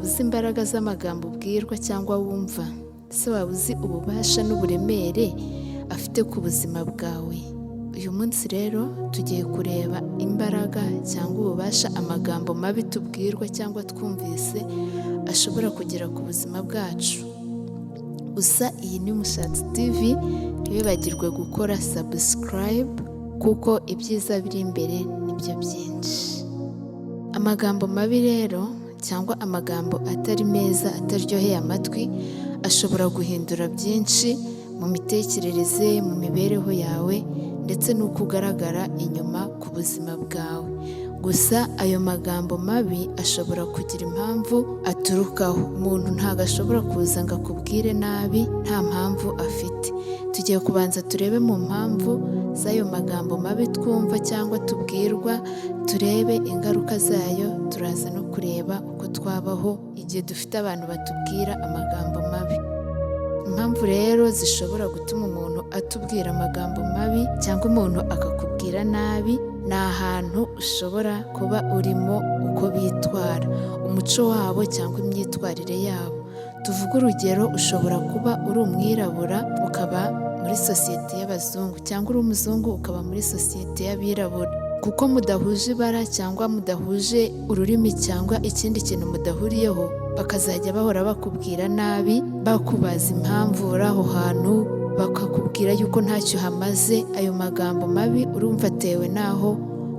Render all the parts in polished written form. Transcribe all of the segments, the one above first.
waba uzi imbaraga z'amagambo ubwirwa cyangwa wumva? Ese waba uzi ububasha n'uburemere afite ku buzima bwawe? Uyu munsi rero tugiye kureba imbaraga cyangwa ububasha amagambo mabi tubwirwa cyangwa twumvise ashobora kugira ku buzima bwacu. Gusa iyi ni Mushatsi TV, ntibibagirwe gukora subscribe kuko ibyiza biri imbere nibyo byinshi. Amagambo mabi rero cyangwa amagambo atari meza, ataryoheye amatwi, ashobora guhindura byinshi mu mitekerereze, mu mibereho yawe ndetse n'uko ugaragara inyuma ku buzima bwawe. Gusa ayo magambo mabi ashobora kugira impamvu aturukaho. Umuntu ntabwo ashobora kuza ngo akubwire nabi nta mpamvu afite. Tugiye kubanza turebe mu mpamvu z'ayo magambo mabi twumva cyangwa tubwirwa, turebe ingaruka zayo, turaza no kureba uko twabaho igihe dufite abantu batubwira amagambo mabi. Impamvu rero zishobora gutuma umuntu atubwira amagambo mabi cyangwa umuntu akakubwira nabi, ni ahantu ushobora kuba urimo, uko bitwara, umuco wabo cyangwa imyitwarire yabo. Tuvuge urugero, ushobora kuba uri umwirabura ukaba muri sosiyete y'abazungu, cyangwa uri umuzungu ukaba muri sosiyete y'abirabura. Kuko mudahuje ibara cyangwa mudahuje ururimi cyangwa ikindi kintu mudahuriyeho, bakazajya bahora bakubwira nabi, bakubaza impamvu uri aho hantu, bakakubwira yuko ntacyo hamaze. Ayo magambo mabi urumva atewe n'aho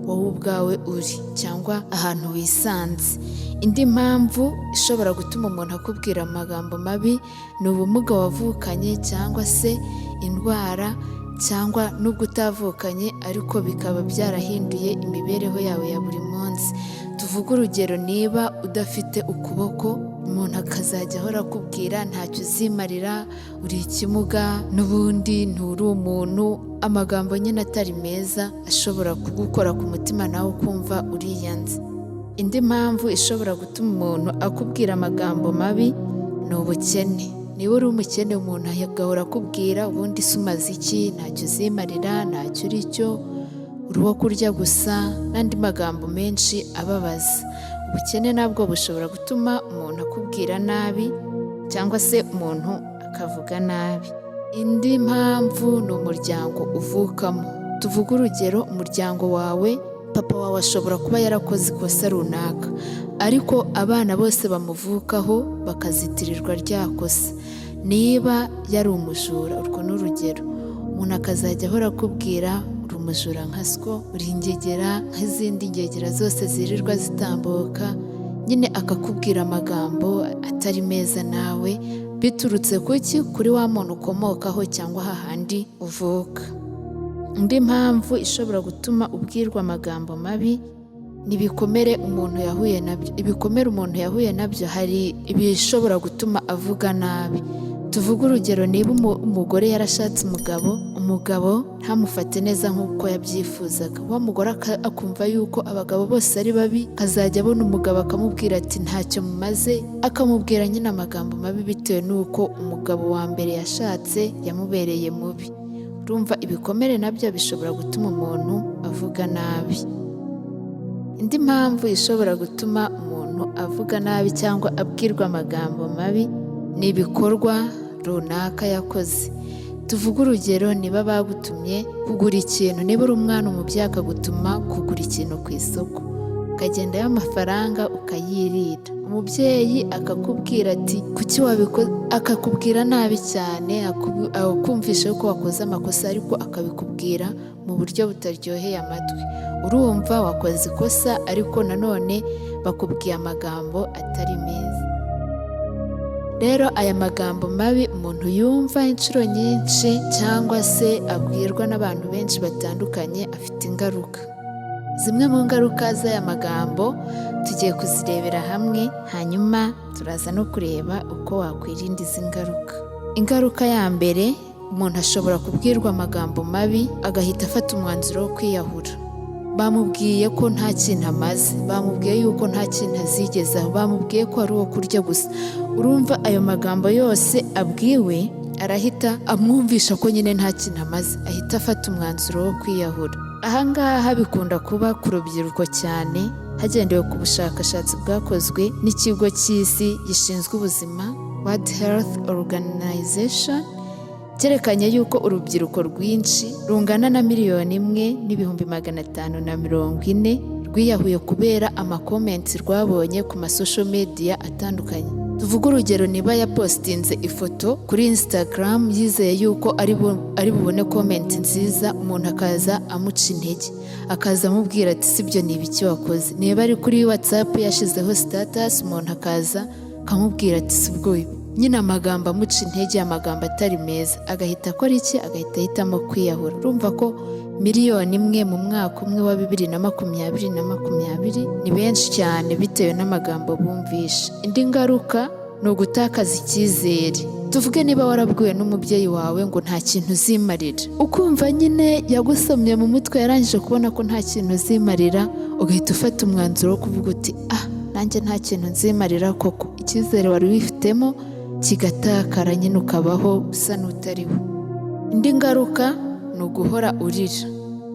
wowe ubwawe uri cyangwa ahantu wisanze. Indi mpamvu ishobora gutuma umuntu akubwira amagambo mabi ni ubumuga wavukanye cyangwa se indwara, cyangwa nubwo utavukanye ariko bikaba byarahinduye imibereho yawe ya buri munsi. Tuvuge urugero, niba udafite ukuboko, umuntu akazajya ahora akubwira ntacyo uzimarira, uri ikimuga, n'ubundi nturi umuntu. Amagambo nyine atari meza ashobora kugukora ku mutima nawe ukumva uriyanze. Indi mpamvu ishobora gutuma umuntu akubwira amagambo mabi ni ubukene. Niba uri umukene, umuntu agahora akubwira ubundi se umaze iki, ntacyo uzimarira, ntacyo uri cyo, uri uwo kurya gusa, n'andi magambo menshi ababaza. Ubukene nabwo bushobora gutuma umuntu akubwira nabi cyangwa se umuntu akavuga nabi. Indi mpamvu ni umuryango uvukamo. Tuvuge urugero, umuryango wawe, papa wawe ashobora kuba yarakoze ikosa runaka, ariko abana bose bamuvukaho bakazitirirwa rya kosa. Niba yari umujura, urwo ni urugero, umuntu akazajya ahora akubwira uri umujura nka siko, uri ingegera nk'izindi ngegera zose zirirwa zitambuka, nyine akakubwira amagambo atari meza nawe, biturutse kuki? Kuri wa muntu ukomokaho cyangwa hahandi uvuka. Indi mpamvu ishobora gutuma ubwirwa amagambo mabi ni ibikomere umuntu yahuye nabyo. Ibikomere umuntu yahuye nabyo, hari ibishobora gutuma avuga nabi. Tuvuge urugero, niba umugore yarashatse umugabo ntamufate neza nk'uko yabyifuzaga, wa mugore akumva yuko abagabo bose ari babi, akazajya abona umugabo akamubwira ati ntacyo mumaze, akamubwira nyine amagambo mabi bitewe n'uko umugabo wa mbere yashatse yamubereye mubi. Urumva ibikomere nabyo bishobora gutuma umuntu avuga nabi. Indi mpamvu ishobora gutuma umuntu avuga nabi cyangwa abwirwa amagambo mabi ni ibikorwa runaka yakoze. Tuvuge urugero, niba bagutumye kugura ikintu, niba uri umwana umubyeyi akagutuma kugura ikintu ku isoko, ukagendayo amafaranga ukayirira, umubyeyi akakubwira ati kuki wabikoze, akakubwira nabi cyane, akumvisha ko wakoze amakosa ariko akabikubwira mu buryo butaryoheye amatwi. Urumva wakoze ikosa ariko nanone bakubwiye amagambo atari meza. Rero aya magambo mabi umuntu yumva inshuro nyinshi cyangwa se abwirwa n'abantu benshi batandukanye afite ingaruka. Zimwe mu ngaruka z'aya magambo tugiye kuzirebera hamwe, hanyuma turaza no kureba uko wakwirinda izi ngaruka. Ingaruka ya mbere, umuntu ashobora kubwirwa amagambo mabi agahita afata umwanzuro wo kwiyahura. Bamubwiye ko nta kintu amaze, bamubwiye yuko nta kintu azigezaho, bamubwiye ko ari uwo kurya gusa. Urumva ayo magambo yose abwiwe arahita amwumvisha ko nyine nta kintu amaze, ahita afata umwanzuro wo kwiyahura. Ahangaha bikunda kuba ku rubyiruko cyane hagendewe ku bushakashatsi bwakozwe n'ikigo cy'isi gishinzwe ubuzima World Health Organization cyerekanye yuko urubyiruko rwinshi rungana na 1,540,000 rwiyahuye kubera amakomenti rwabonye ku masocial media atandukanye. Tuvuga urugero, niba yapostinze ifoto kuri Instagram yizeye yuko ari bubone comment nziza, umuntu akaza amuca intege, akaza amubwira ati sibyo ni ibiki wakoze. Niba ari kuri WhatsApp yashizeho status, umuntu akaza akamubwira ati sibwo nyine amagambo amuca intege, amagambo atari meza, agahita akora iki? Agahita ahitamo kwiyahura. Urumva ko 1,000,000 mu mwaka umwe wa 2020 ni benshi cyane bitewe n'amagambo bumvisha. Indi ngaruka ni ugutakaza icyizere. Tuvuge niba warabwiwe n'umubyeyi wawe ngo nta kintu uzimarira, ukumva nyine yagusomye mu mutwe, yarangije kubona ko nta kintu uzimarira, ugahita ufata umwanzuro wo kuvuga uti nanjye nta kintu nzimarira koko. Icyizere wari wifitemo kigatakara, nyine ukabaho usa n'utariho. Indi ngaruka ni uguhora urira.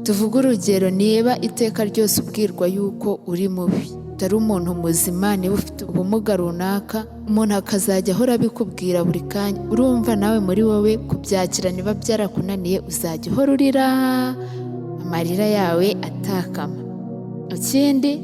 Tuvuga urugero, niba iteka ryose ubwirwa yuko uri mubi, utari umuntu muzima, niba ufite ubumuga runaka, umuntu akazajya ahora abikubwira buri kanya, urumva nawe muri wowe kubyakira niba byarakunaniye, uzajya uhora urira, amarira yawe atakama. Ikindi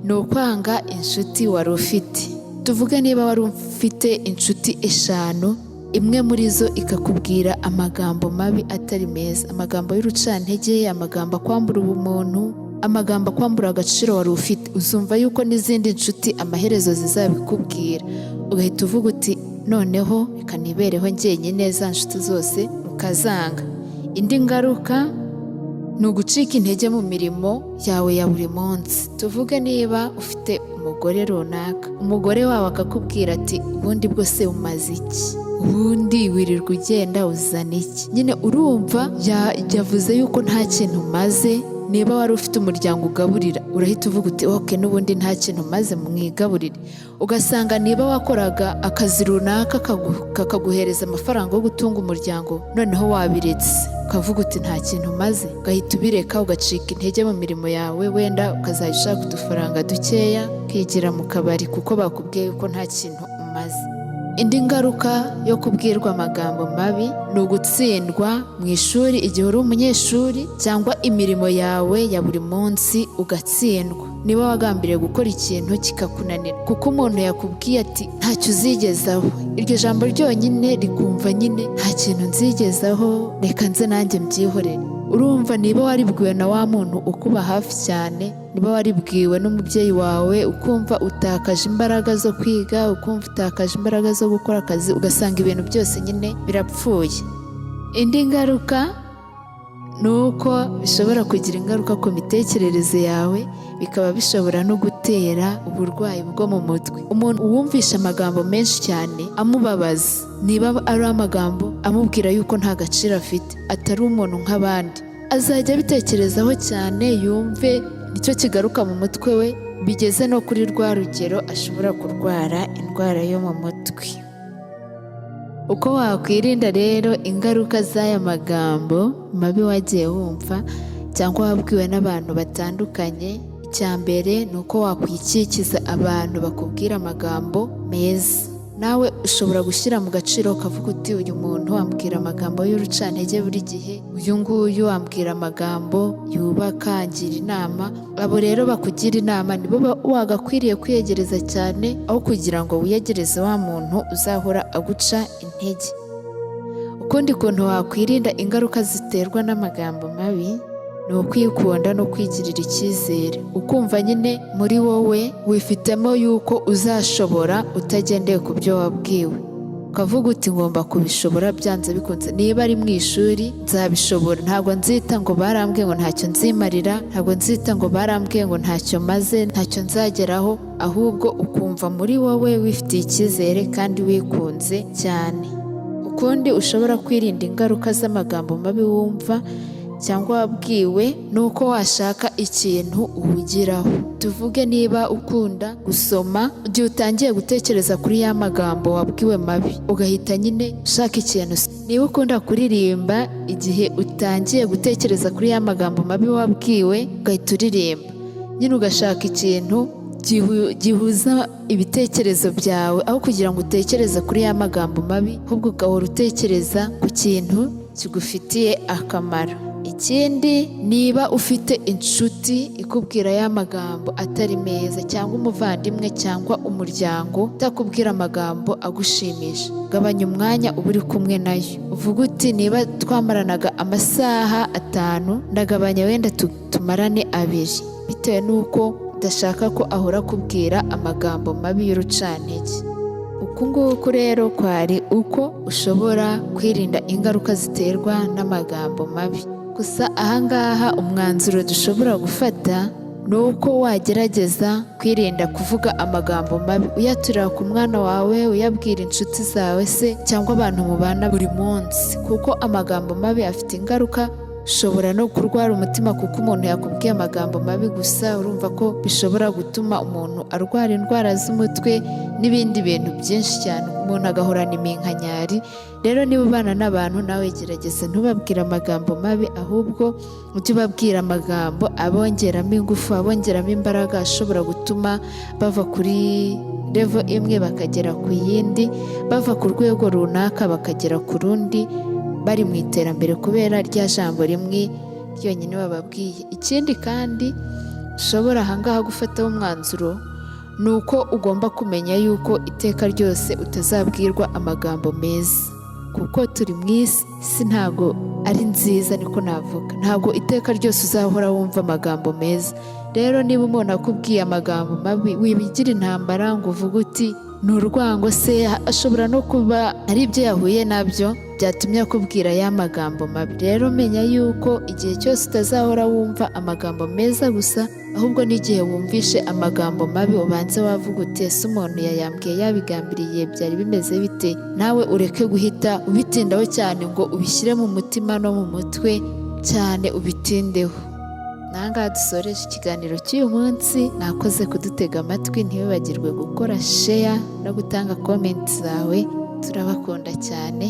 ni ukwanga inshuti wari ufite. Tuvuge niba wari ufite inshuti 5, imwe muri zo ikakubwira amagambo mabi atari meza, amagambo y'urucantege, amagambo akwambura ubumuntu, amagambo akwambura agaciro wari ufite, uzumva yuko n'izindi nshuti amaherezo zizabikubwira, ugahita uvuga uti noneho reka nibereho njyenyine, za nshuti zose ukazanga. Indi ngaruka ni ugucika intege mu mirimo yawe ya buri munsi. Tuvuge niba ufite umugore runaka, umugore wawe akakubwira ati ubundi bwose umaze iki, ubundi wirirwa ugenda uzana iki, nyine urumva yavuze yuko nta kintu umaze. Niba wari ufite umuryango ugaburira, urahita uvuga uti okay, n'ubundi nta kintu umaze mwigaburire. Ugasanga niba wakoraga akazi runaka kakaguhereza amafaranga yo gutunga umuryango, noneho wabiretse ukavuga uti nta kintu umaze, ugahita ubireka, ugacika intege mu mirimo yawe, wenda ukazajya ushaka udufaranga dukeya ukigira mu kabari kuko bakubwiye yuko nta kintu umaze. Indi ngaruka yo kubwirwa amagambo mabi ni ugutsindwa mu ishuri igihe uri umunyeshuri, cyangwa imirimo yawe ya buri munsi ugatsindwa. Niba wagambiriye gukora ikintu kikakunanira kuko umuntu yakubwiye ati ntacyo uzigezaho, iryo jambo ryonyine rikumva nyine nta kintu nzigezaho, reka nze nanjye mbyihorere. Urumva niba waribwiwe na wa muntu ukuba hafi cyane, niba waribwiwe n'umubyeyi wawe, ukumva utakaje imbaraga zo kwiga, ukumva utakaje imbaraga zo gukora akazi, ugasanga ibintu byose nyine birapfuye. Indi ngaruka ni uko bishobora kugira ingaruka ku mitekerereze yawe, bikaba bishobora no gutera uburwayi bwo mu mutwe. Umuntu uwumvisha amagambo menshi cyane amubabaza, niba ari amagambo amubwira yuko nta gaciro afite, atari umuntu nk'abandi, azajya abitekerezaho cyane, yumve nicyo kigaruka mu mutwe we, bigeze no kuri rwa rugero ashobora kurwara indwara yo mu mutwe. Uko wakwirinda rero ingaruka z'aya magambo mabi wagiye wumva cyangwa wabwiwe n'abantu batandukanye, icya mbere ni uko wakwikikiza abantu bakubwira amagambo meza. Nawe ushobora gushyira mu gaciro ukavuga uti uyu muntu wambwira amagambo y'urucantege buri gihe, uyu nguyu wambwira amagambo yubaka, angira inama. Abo rero bakugira inama nibo wagakwiriye kwiyegereza cyane, aho kugira ngo wiyegereze wa muntu uzahora aguca intege. Ukundi kuntu wakwirinda ingaruka ziterwa n'amagambo mabi ni ukwikunda no kwigirira icyizere, ukumva nyine muri wowe wifitemo yuko uzashobora utagendeye ku byo wabwiwe, ukavuga uti ngomba kubishobora byanze bikunze. Niba ari mu ishuri nzabishobora, ntabwo nzita ngo barambwiye ngo ntacyo nzimarira, ntabwo nzita ngo barambwiye ngo ntacyo maze, ntacyo nzageraho, ahubwo ukumva muri wowe wifitiye icyizere kandi wikunze cyane. Ukundi ushobora kwirinda ingaruka z'amagambo mabi wumva cyangwa wabwiwe nuko washaka ikintu uhugiraho. Tuvuge niba ukunda gusoma, igihe utangiye gutekereza kuri ya magambo wabwiwe mabi, ugahita nyine ushaka ikintu. Niba ukunda kuririmba, igihe utangiye gutekereza kuri ya magambo mabi wabwiwe, ugahita uririmba. Nyine ugashaka ikintu gihuza ibitekerezo byawe, aho kugira ngo utekereze kuri ya magambo mabi, ahubwo ugahora utekereza ku kintu kigufitiye akamaro. Ikindi, niba ufite inshuti ikubwira ya magambo atari meza, cyangwa umuvandimwe cyangwa umuryango utakubwira amagambo agushimisha, gabanya umwanya uba uri kumwe nayo. Uvuga uti niba twamaranaga amasaha 5, ndagabanya wenda tumarane 2, bitewe n'uko udashaka ko ahora akubwira amagambo mabi y'urucantege. Uku nguku rero kwari uko ushobora kwirinda ingaruka ziterwa n'amagambo mabi. Gusa ahangaha umwanzuro dushobora gufata ni uko wagerageza kwirinda kuvuga amagambo mabi uyaturira ku mwana wawe, uyabwira inshuti zawe se cyangwa abantu mubana buri munsi, kuko amagambo mabi afite ingaruka. Ushobora no kurwara umutima kuko umuntu yakubwiye amagambo mabi gusa. Urumva ko bishobora gutuma umuntu arwara indwara z'umutwe n'ibindi bintu byinshi cyane, umuntu agahorana iminkanyari. Rero niba ubana n'abantu, nawe gerageza ntubabwire amagambo mabi, ahubwo ujye ubabwira amagambo abongeramo ingufu, abongeramo imbaraga, ashobora gutuma bava kuri level imwe bakagera ku yindi, bava ku rwego runaka bakagera ku rundi, bari mu iterambere kubera rya jambo rimwe ryonyine bababwiye. Ikindi kandi ushobora ahangaha gufataho umwanzuro ni uko ugomba kumenya yuko iteka ryose utazabwirwa amagambo meza, kuko turi mu isi ntago ari nziza, niko navuga. Ntago iteka ryose uzahora wumva amagambo meza. Rero niba umuntu akubwiye amagambo mabi, wibigira intambara ngo uvuge uti ni urwango se, ashobora no kuba ari ibyo yahuye nabyo byatumye akubwira ya magambo mabi. Rero menya yuko igihe cyose utazahora wumva amagambo meza gusa, ahubwo n'igihe wumvishe amagambo mabi ubanze wavuga uti ese umuntu yayambwiye yabigambiriye byari bimeze bite. Nawe ureke guhita ubitindaho cyane ngo ubishyire mu mutima no mu mutwe cyane ubitindeho. Nangaha dusoreje ikiganiro cy'uyu munsi. Nakoze kudutega amatwi, ntibibagirwe gukora share no gutanga comment zawe. Turabakunda cyane.